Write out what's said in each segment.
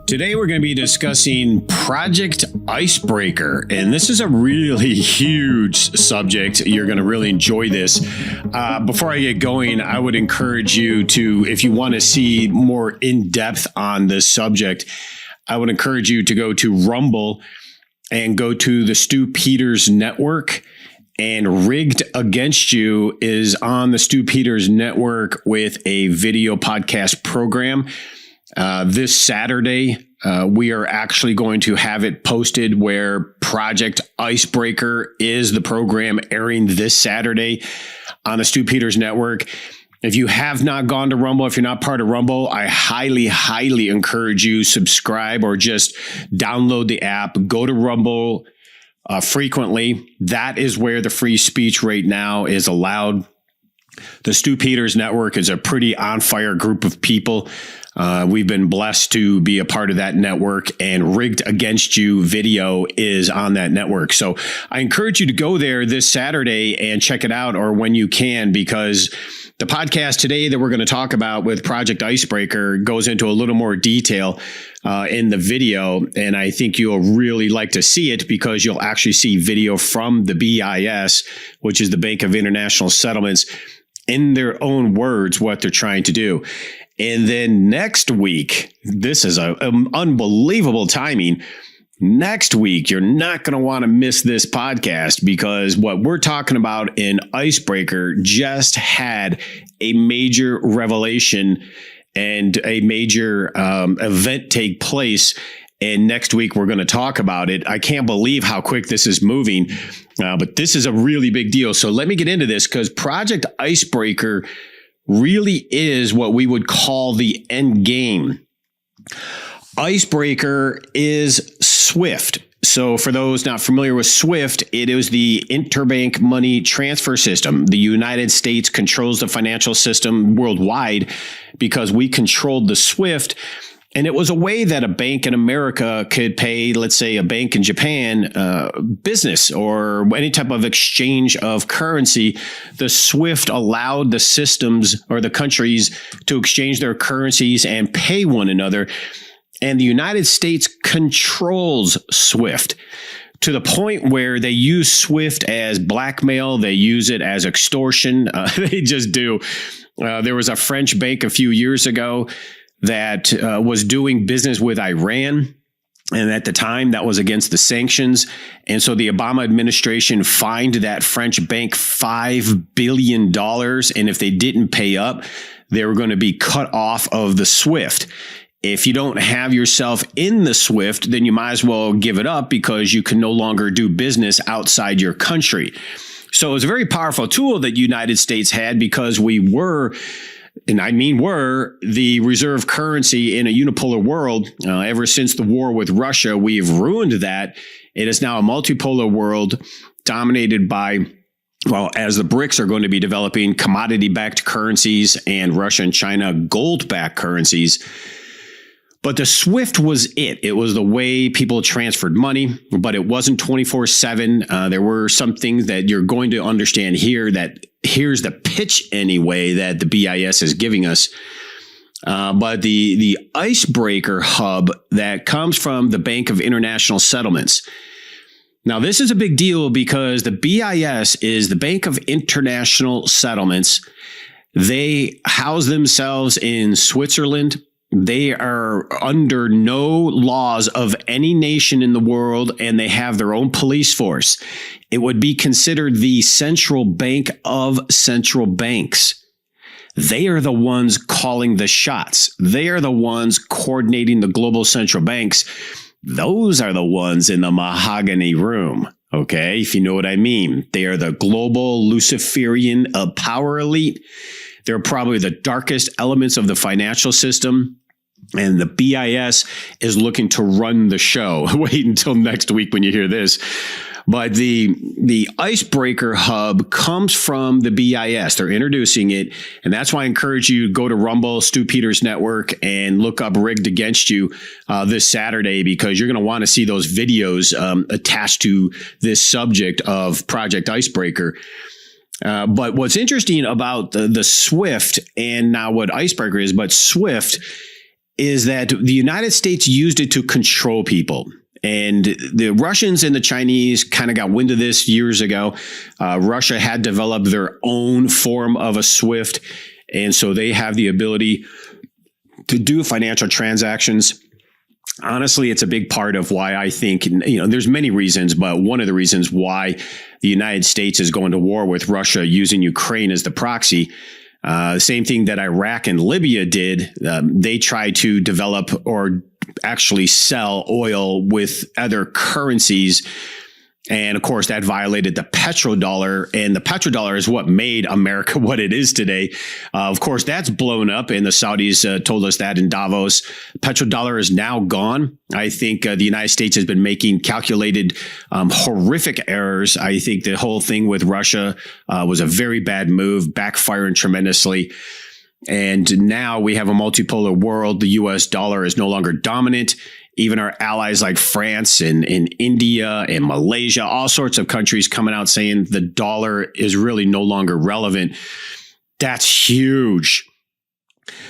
Today we're going to be discussing Project Icebreaker, and this is a really huge subject. You're going to really enjoy this. Before I get going, I would encourage you to, if you want to see more in depth on this subject, I would encourage you to go to Rumble and go to the Stu Peters Network. And Rigged Against You is on the Stu Peters Network with a video podcast program. This Saturday, we are actually going to have it posted where Project Icebreaker is the program airing this Saturday on the Stu Peters Network. If you have not gone to Rumble, if you're not part of Rumble, I highly encourage you subscribe or just download the app, go to Rumble frequently. That is where the free speech right now is allowed. The Stu Peters Network is a pretty on fire group of people. We've been blessed to be a part of that network, and Rigged Against You video is on that network. So I encourage you to go there this Saturday and check it out, or when you can, because the podcast today that we're going to talk about with Project Icebreaker goes into a little more detail in the video. And I think you'll really like to see it because you'll actually see video from the BIS, which is the Bank of International Settlements, in their own words, what they're trying to do. And then next week, this is an unbelievable timing. Next week, you're not going to want to miss this podcast because what we're talking about in Icebreaker just had a major revelation and a major event take place. And next week, we're going to talk about it. I can't believe how quick this is moving, but this is a really big deal. So let me get into this because Project Icebreaker really is what we would call the end game. Icebreaker is SWIFT. So for those not familiar with SWIFT, it is the interbank money transfer system. The United States controls the financial system worldwide because we controlled the SWIFT. And it was a way that a bank in America could pay, let's say, a bank in Japan, business or any type of exchange of currency. The SWIFT allowed the systems or the countries to exchange their currencies and pay one another. And the United States controls SWIFT to the point where they use SWIFT as blackmail. They use it as extortion. They just do. There was a French bank a few years ago that was doing business with Iran. And at the time, that was against the sanctions. And so the Obama administration fined that French bank $5 billion. And if they didn't pay up, they were going to be cut off of the SWIFT. If you don't have yourself in the SWIFT, then you might as well give it up because you can no longer do business outside your country. So it was a very powerful tool that the United States had because we were, and I mean were, the reserve currency in a unipolar world. Ever since the war with Russia, we've ruined that. It is now a multipolar world dominated by, well, as the BRICS are going to be developing commodity-backed currencies and Russia and China gold-backed currencies. But the SWIFT was it. It was the way people transferred money, but it wasn't 24/7. There were some things that you're going to understand here that here's the pitch anyway that the BIS is giving us. But the Icebreaker hub that comes from the Bank of International Settlements. Now, this is a big deal because the BIS is the Bank of International Settlements. They house themselves in Switzerland. They are under no laws of any nation in the world, and they have their own police force. It would be considered the central bank of central banks. They are the ones calling the shots. They are the ones coordinating the global central banks. Those are the ones in the mahogany room. Okay, if you know what I mean. They are the global Luciferian power elite. They're probably the darkest elements of the financial system. And the BIS is looking to run the show. Wait until next week when you hear this. But the Icebreaker hub comes from the BIS. They're introducing it. And that's why I encourage you to go to Rumble, Stu Peters Network, and look up Rigged Against You this Saturday, because you're going to want to see those videos attached to this subject of Project Icebreaker. But what's interesting about the SWIFT, and now what Icebreaker is, but SWIFT is that the United States used it to control people. And the Russians and the Chinese kind of got wind of this years ago. Russia had developed their own form of a SWIFT. And so they have the ability to do financial transactions. Honestly, it's a big part of why I think, there's many reasons, but one of the reasons why the United States is going to war with Russia using Ukraine as the proxy. Same thing that Iraq and Libya did. They tried to develop or actually sell oil with other currencies. And of course, that violated the petrodollar. And the petrodollar is what made America what it is today. Of course, that's blown up. And the Saudis told us that in Davos. Petrodollar is now gone. I think the United States has been making calculated, horrific errors. I think the whole thing with Russia was a very bad move, backfiring tremendously. And now we have a multipolar world. The U.S. dollar is no longer dominant. Even our allies like France and India and Malaysia, all sorts of countries coming out saying the dollar is really no longer relevant. That's huge.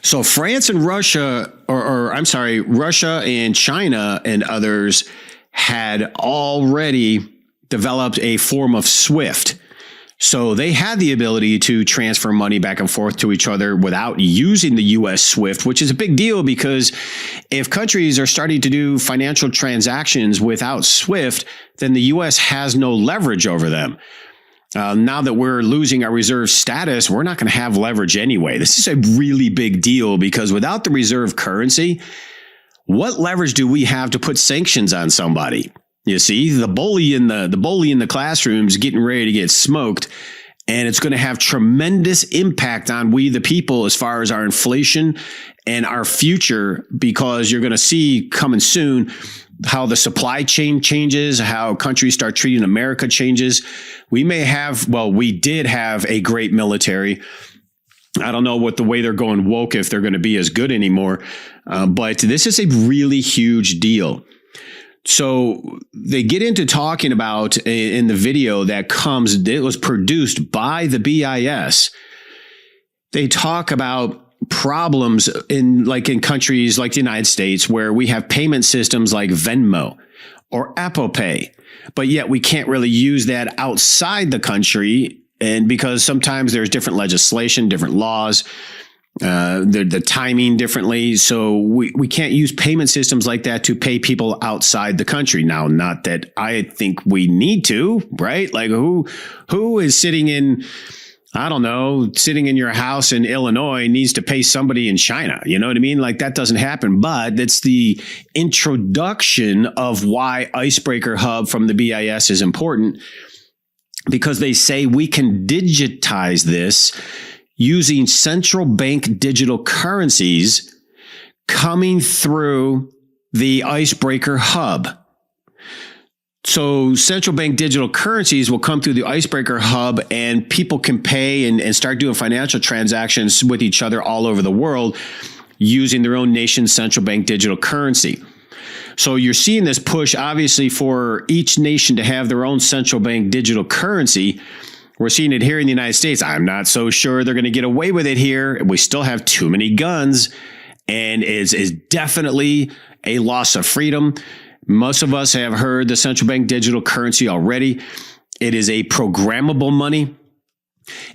So France and Russia, Russia and China and others had already developed a form of SWIFT. So they had the ability to transfer money back and forth to each other without using the U.S. SWIFT, which is a big deal because if countries are starting to do financial transactions without SWIFT, then the U.S. has no leverage over them. Now that we're losing our reserve status, we're not going to have leverage anyway. This is a really big deal because without the reserve currency, what leverage do we have to put sanctions on somebody? You see, the bully in the classroom is getting ready to get smoked, and it's going to have tremendous impact on we the people as far as our inflation and our future, because you're going to see coming soon how the supply chain changes, how countries start treating America changes. We did have a great military. I don't know what the way they're going woke if they're going to be as good anymore, but this is a really huge deal. So they get into talking about in the video it was produced by the BIS. They talk about problems in countries like the United States where we have payment systems like Venmo or Apple Pay, but yet we can't really use that outside the country. And because sometimes there's different legislation, different laws, the timing differently. So we can't use payment systems like that to pay people outside the country. Now, not that I think we need to, right? Like who is sitting in your house in Illinois needs to pay somebody in China. You know what I mean? Like that doesn't happen, but it's the introduction of why Icebreaker Hub from the BIS is important, because they say we can digitize this using central bank digital currencies coming through the Icebreaker Hub. So central bank digital currencies will come through the Icebreaker Hub, and people can pay and start doing financial transactions with each other all over the world using their own nation's central bank digital currency. So you're seeing this push, obviously, for each nation to have their own central bank digital currency. We're seeing it here in the United States. I'm not so sure they're going to get away with it here. We still have too many guns, and is definitely a loss of freedom. Most of us have heard the central bank digital currency already. It is a programmable money.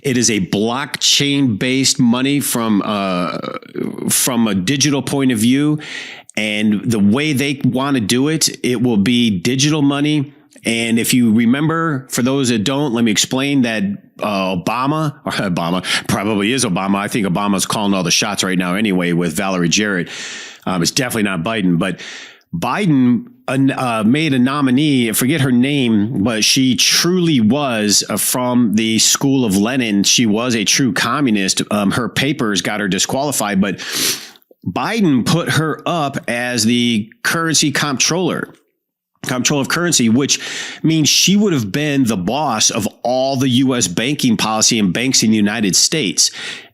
It is a blockchain-based money from a digital point of view. And the way they want to do it, it will be digital money. And if you remember, for those that don't, let me explain that Obama probably is Obama. I think Obama's calling all the shots right now anyway with Valerie Jarrett. It's definitely not Biden, but Biden made a nominee, I forget her name, but she truly was from the school of Lenin. She was a true communist. Her papers got her disqualified, but Biden put her up as the currency comptroller of currency, which means she would have been the boss of all the U.S. banking policy and banks in the United States.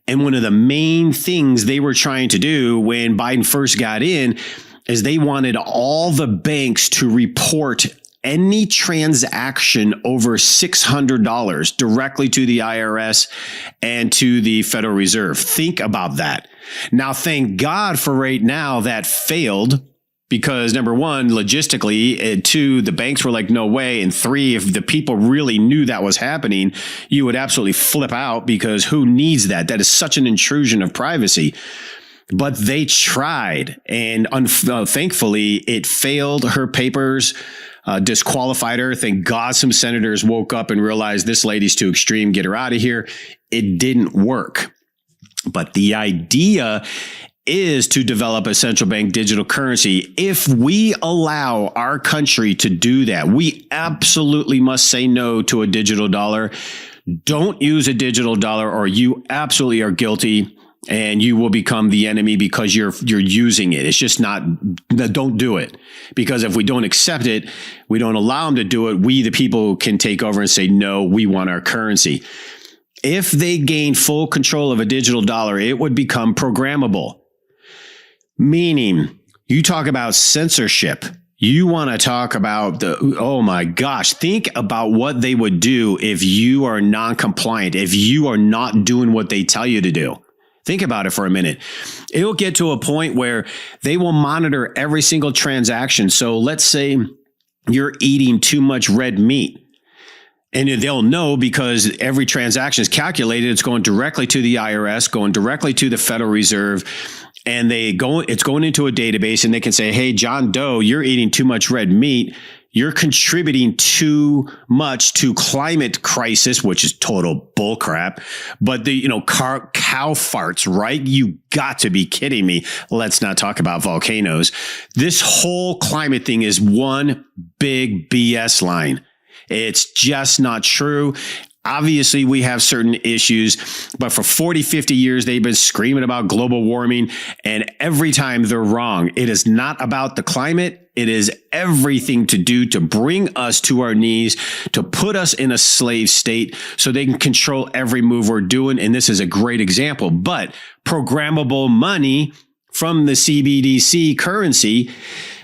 And one of the main things they were trying to do when Biden first got in is they wanted all the banks to report any transaction over $600 directly to the IRS and to the Federal Reserve. Think about that. Now, thank God for right now that failed, because number one, logistically, and two, the banks were like, no way. And three, if the people really knew that was happening, you would absolutely flip out, because who needs that? That is such an intrusion of privacy. But they tried, and thankfully it failed. Her papers disqualified her. Thank God some senators woke up and realized this lady's too extreme. Get her out of here. It didn't work. But the idea is to develop a central bank digital currency. If we allow our country to do that, we absolutely must say no to a digital dollar. Don't use a digital dollar, or you absolutely are guilty, and you will become the enemy because you're using it. It's just not, don't do it. Because if we don't accept it, we don't allow them to do it, we, the people, can take over and say, no, we want our currency. If they gain full control of a digital dollar, it would become programmable. Meaning, you talk about censorship. You want to talk about oh my gosh, think about what they would do if you are non-compliant, if you are not doing what they tell you to do. Think about it for a minute. It'll get to a point where they will monitor every single transaction. So let's say you're eating too much red meat. And they'll know, because every transaction is calculated. It's going directly to the IRS, going directly to the Federal Reserve. And it's going into a database, and they can say, hey, John Doe, you're eating too much red meat. You're contributing too much to climate crisis, which is total bullcrap. But cow farts, right? You got to be kidding me. Let's not talk about volcanoes. This whole climate thing is one big BS line. It's just not true. Obviously, we have certain issues, but for 40, 50 years, they've been screaming about global warming, and every time they're wrong. It is not about the climate. It is everything to do to bring us to our knees, to put us in a slave state so they can control every move we're doing. And this is a great example. But programmable money from the CBDC currency,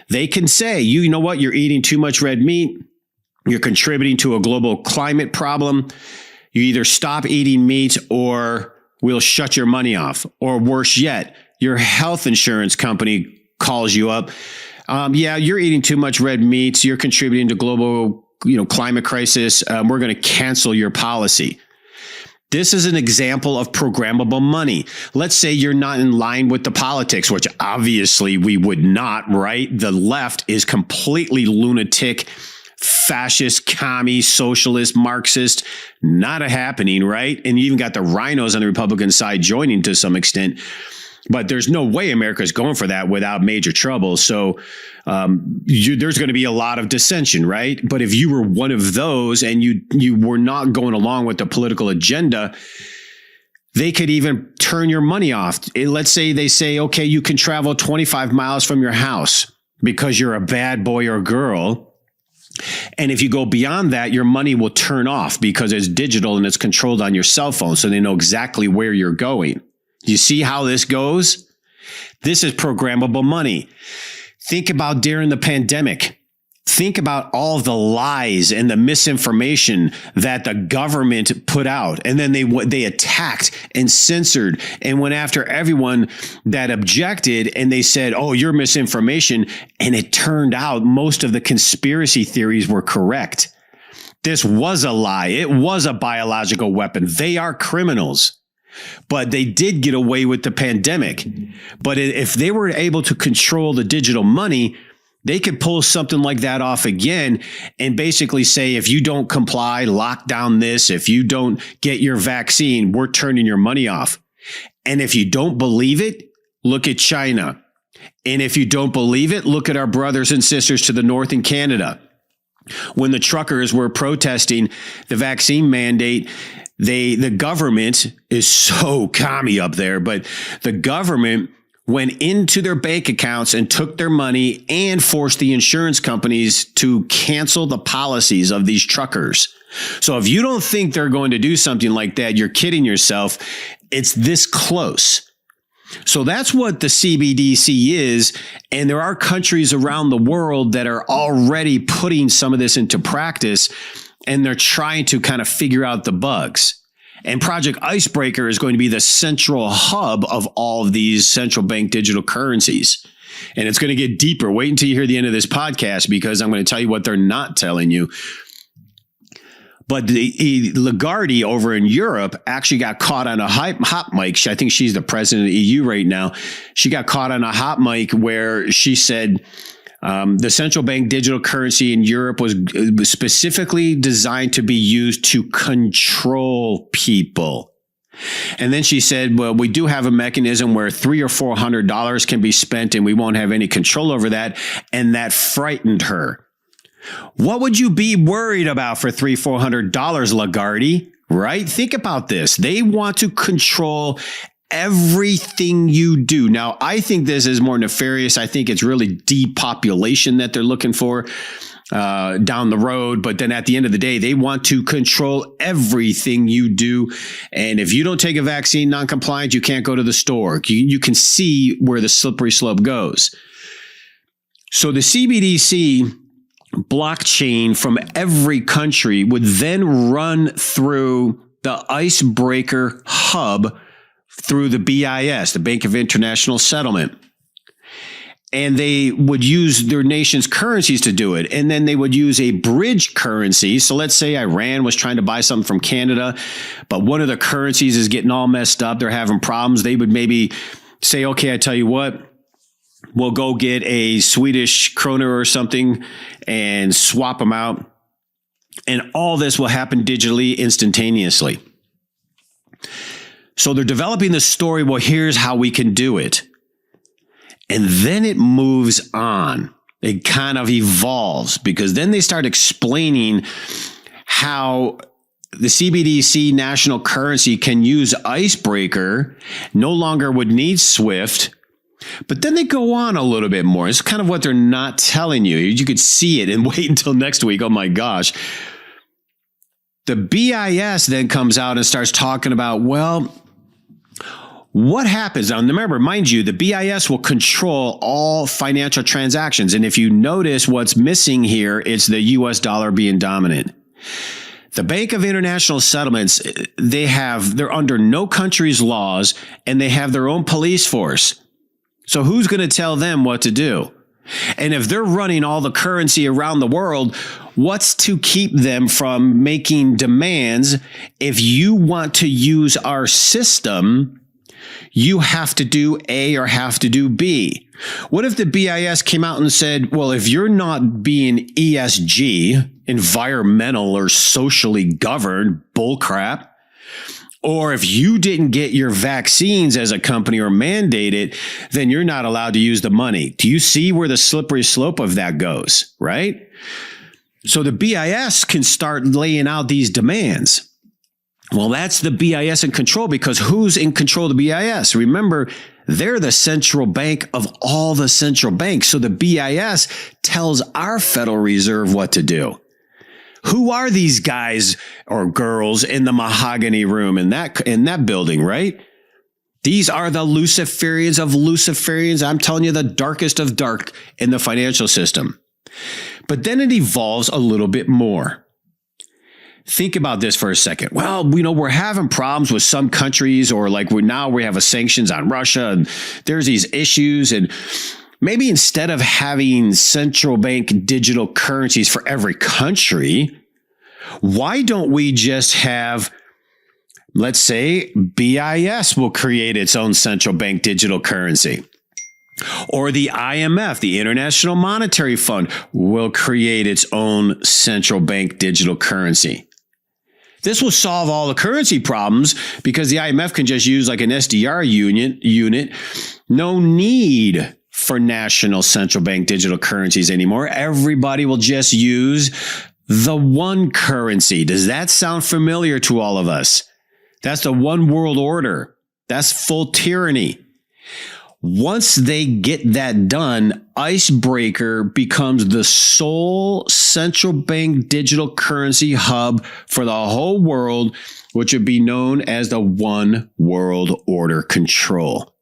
they can say, you know what, you're eating too much red meat. You're contributing to a global climate problem. You either stop eating meat, or we'll shut your money off. Or worse yet, your health insurance company calls you up. Yeah, you're eating too much red meat. You're contributing to global, climate crisis. We're going to cancel your policy. This is an example of programmable money. Let's say you're not in line with the politics, which obviously we would not, right? The left is completely lunatic, fascist, commie, socialist, Marxist, not a happening, right? And you even got the rhinos on the Republican side joining to some extent. But there's no way America's going for that without major trouble. So there's going to be a lot of dissension, right? But if you were one of those and you were not going along with the political agenda, they could even turn your money off. Let's say they say, okay, you can travel 25 miles from your house because you're a bad boy or girl. And if you go beyond that, your money will turn off because it's digital and it's controlled on your cell phone. So they know exactly where you're going. You see how this goes? This is programmable money. Think about during the pandemic. Think about all the lies and the misinformation that the government put out. And then they attacked and censored and went after everyone that objected. And they said, oh, you're misinformation. And it turned out most of the conspiracy theories were correct. This was a lie. It was a biological weapon. They are criminals. But they did get away with the pandemic. But if they were able to control the digital money, they could pull something like that off again and basically say, if you don't comply, lock down this. If you don't get your vaccine, we're turning your money off. And if you don't believe it, look at China. And if you don't believe it, look at our brothers and sisters to the north in Canada. When the truckers were protesting the vaccine mandate, the government is so commie up there, but the government went into their bank accounts and took their money and forced the insurance companies to cancel the policies of these truckers. So if you don't think they're going to do something like that, you're kidding yourself. It's this close. So that's what the CBDC is. And there are countries around the world that are already putting some of this into practice, and they're trying to kind of figure out the bugs. And Project Icebreaker is going to be the central hub of all of these central bank digital currencies. And it's going to get deeper. Wait until you hear the end of this podcast, because I'm going to tell you what they're not telling you. But Lagarde over in Europe actually got caught on a hot mic. I think she's the president of the EU right now. She got caught on a hot mic where she said the central bank digital currency in Europe was specifically designed to be used to control people. And then she said, well, we do have a mechanism where $300 or $400 can be spent and we won't have any control over that. And that frightened her. What would you be worried about for $300, $400, Lagarde? Right? Think about this. They want to control everything you do. Now, I think this is more nefarious. I think it's really depopulation that they're looking for down the road. But then at the end of the day, they want to control everything you do. And if you don't take a vaccine non-compliant, you can't go to the store. You can see where the slippery slope goes. So the CBDC blockchain from every country would then run through the Icebreaker hub through the BIS, the Bank of International Settlement. And they would use their nation's currencies to do it. And then they would use a bridge currency. So let's say Iran was trying to buy something from Canada, but one of the currencies is getting all messed up. They're having problems. They would maybe say, okay, I tell you what, we'll go get a Swedish kroner or something and swap them out. And all this will happen digitally, instantaneously. So they're developing the story. Well, here's how we can do it. And then it moves on. It kind of evolves, because then they start explaining how the CBDC national currency can use Icebreaker, no longer would need SWIFT. But then they go on a little bit more. It's kind of what they're not telling you. You could see it and wait until next week. Oh my gosh. The BIS then comes out and starts talking about, well, what happens? Now, remember, mind you, the BIS will control all financial transactions. And if you notice what's missing here, it's the US dollar being dominant. The Bank of International Settlements, they're under no country's laws, and they have their own police force. So who's going to tell them what to do? And if they're running all the currency around the world, what's to keep them from making demands? If you want to use our system, you have to do A or have to do B. What if the BIS came out and said, well, if you're not being ESG, environmental or socially governed bullcrap, or if you didn't get your vaccines as a company or mandate it, then you're not allowed to use the money. Do you see where the slippery slope of that goes, right? So the BIS can start laying out these demands. Well, that's the BIS in control, because who's in control of the BIS? Remember, they're the central bank of all the central banks. So the BIS tells our Federal Reserve what to do. Who are these guys or girls in the mahogany room in that building, right? These are the Luciferians of Luciferians. I'm telling you, the darkest of dark in the financial system. But then it evolves a little bit more. Think about this for a second. Well, we're having problems with some countries, or like we have sanctions on Russia, and there's these issues, and maybe instead of having central bank digital currencies for every country, why don't we just have, let's say, BIS will create its own central bank digital currency? Or the IMF, the International Monetary Fund, will create its own central bank digital currency. This will solve all the currency problems, because the IMF can just use like an SDR unit. No need for national central bank digital currencies anymore. Everybody will just use the one currency. Does that sound familiar to all of us? That's the one world order. That's full tyranny. Once they get that done, Icebreaker becomes the sole central bank digital currency hub for the whole world, which would be known as the one world order control.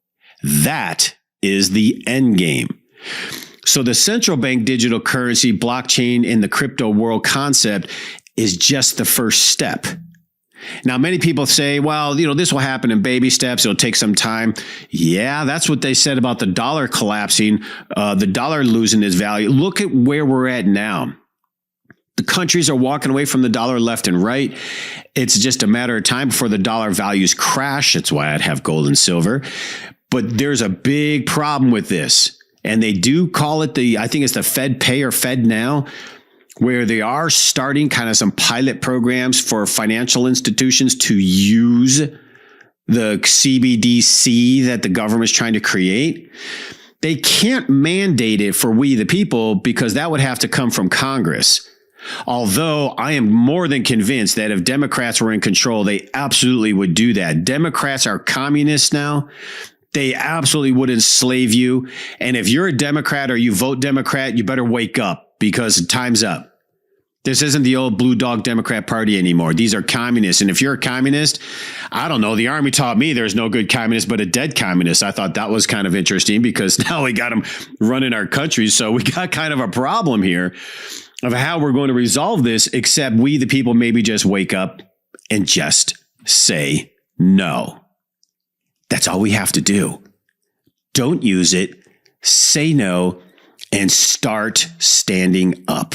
That is the end game. So the central bank digital currency, blockchain, in the crypto world concept is just the first step. Now, many people say, well, this will happen in baby steps. It'll take some time. Yeah, that's what they said about the dollar collapsing, the dollar losing its value. Look at where we're at now. The countries are walking away from the dollar left and right. It's just a matter of time before the dollar values crash. That's why I'd have gold and silver. But there's a big problem with this. And they do call it I think it's the Fed Pay or Fed Now, where they are starting kind of some pilot programs for financial institutions to use the CBDC that the government's trying to create. They can't mandate it for we the people because that would have to come from Congress. Although I am more than convinced that if Democrats were in control, they absolutely would do that. Democrats are communists now. They absolutely would enslave you. And if you're a Democrat or you vote Democrat, you better wake up because time's up. This isn't the old blue dog Democrat party anymore. These are communists. And if you're a communist, I don't know. The Army taught me there's no good communist, but a dead communist. I thought that was kind of interesting because now we got them running our country. So we got kind of a problem here of how we're going to resolve this, except we, the people, maybe just wake up and just say no. That's all we have to do. Don't use it, say no, and start standing up.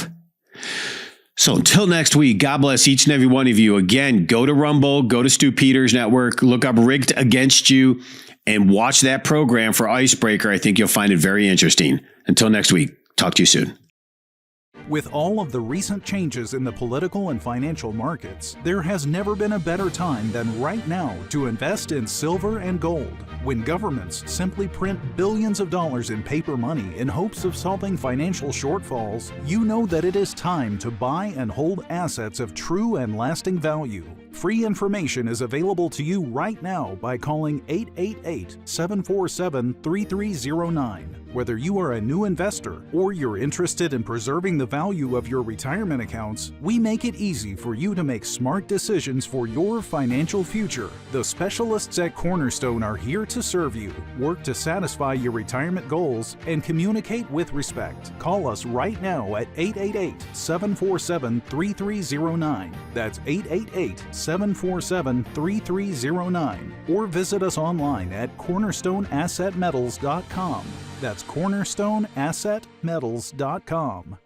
So until next week, God bless each and every one of you. Again, go to Rumble, go to Stu Peters Network, look up Rigged Against You, and watch that program for Icebreaker. I think you'll find it very interesting. Until next week, talk to you soon. With all of the recent changes in the political and financial markets, there has never been a better time than right now to invest in silver and gold. When governments simply print billions of dollars in paper money in hopes of solving financial shortfalls, you know that it is time to buy and hold assets of true and lasting value. Free information is available to you right now by calling 888-747-3309. Whether you are a new investor or you're interested in preserving the value of your retirement accounts, we make it easy for you to make smart decisions for your financial future. The specialists at Cornerstone are here to serve you, work to satisfy your retirement goals, and communicate with respect. Call us right now at 888-747-3309. That's 888-747-3309. Or visit us online at cornerstoneassetmetals.com. That's cornerstoneassetmetals.com.